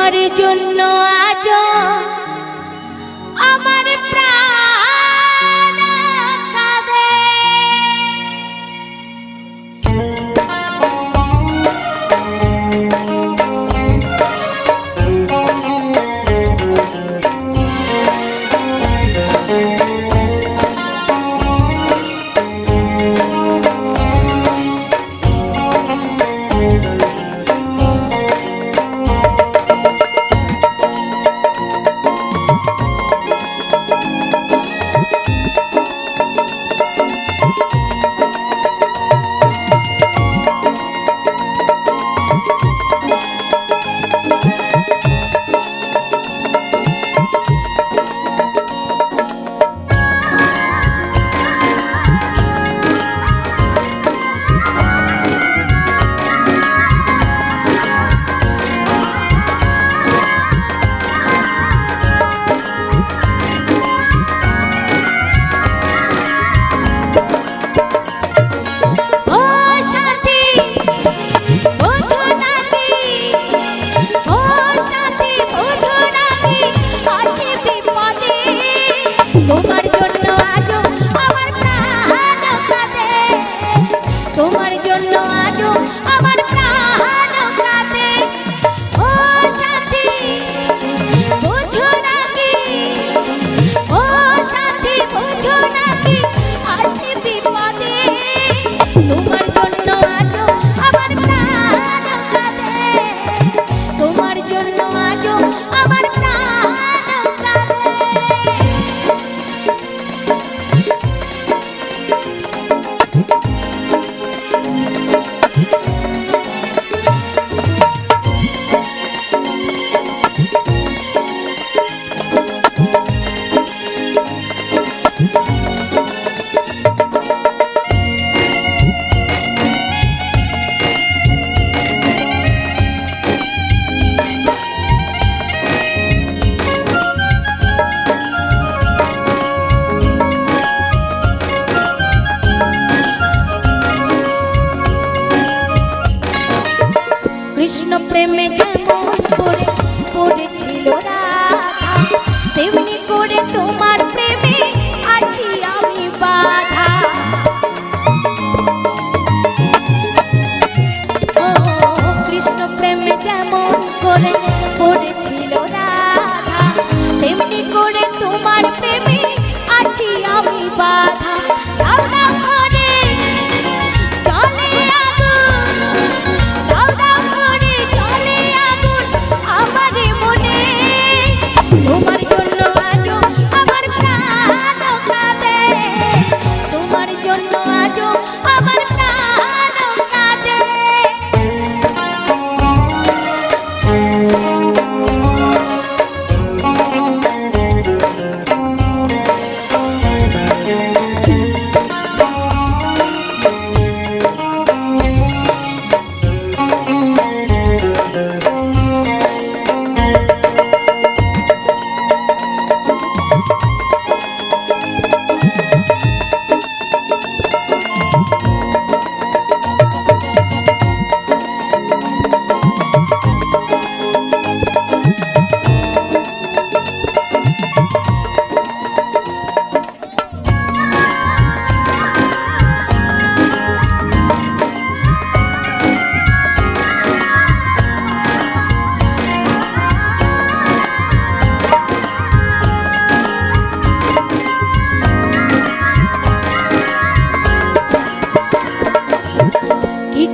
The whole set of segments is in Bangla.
তোমার জন্য আজ আমার প্রাণ কাঁদে। কৃষ্ণ প্রেমে যেমন পড়ে পড়েছিল রাধা, তেমনি করে তোমার প্রেমে আছি আমি বাধা। ও কৃষ্ণ প্রেমে যেমন করে পড়েছিল রাধা, তেমনি করে তোমার প্রেমে আছি আমি বাধা। দাও দাও করে চলে আগুন, দাও দাও করে চলে আগুন আমার মনে। তোমার জন্য আজও আমার প্রাণ কাঁদে, তোমার জন্য আজও আমার প্রাণ কাঁদে।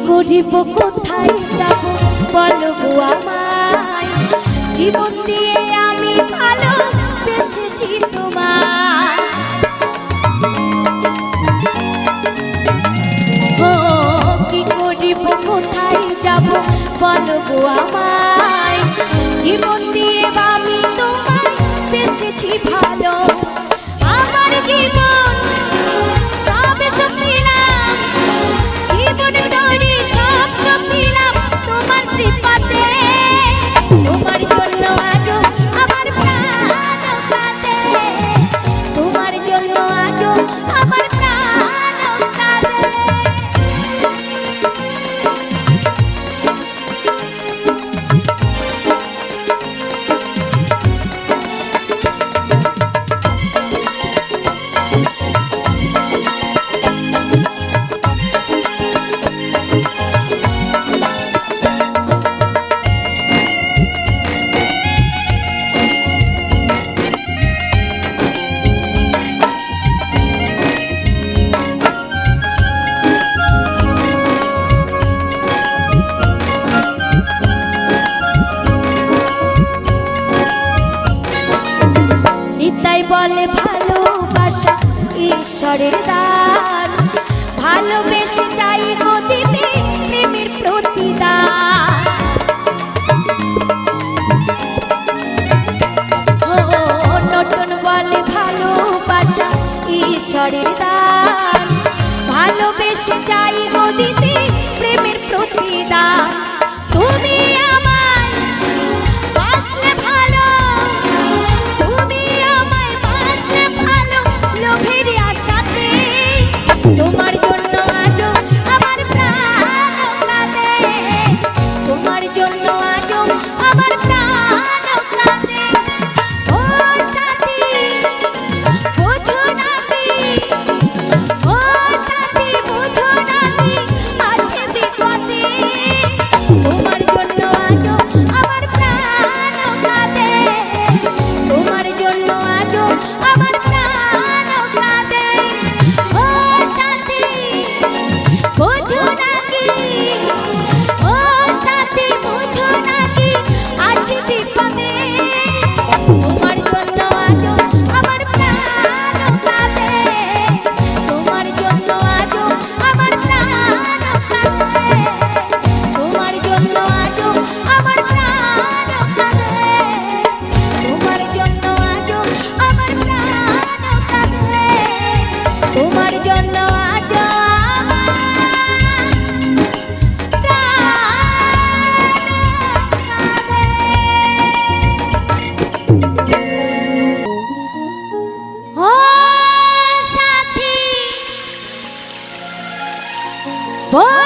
করিব কোথায় যাব বলবো আমায়, জীবন দিয়ে আমি ভালোবেসেছি তোমায়। ও কি করিব কোথায় যাব বলবো আমায়, জীবন দিয়ে আমি তোমায় বেসেছি ভালো। আমার জীবন সব সপিলাম, জীবন তৈরি সব সপিলাম তোমার শ্রীপাতে। তোমার জন্য আজও আমার প্রাণ কাঁদে, তোমার জন্য আজও আমার প্রাণ কাঁদে।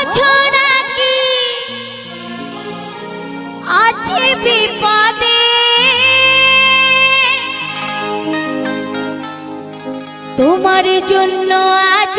বোঝো নাকি আছে বিপদে, তোমার জন্য আজ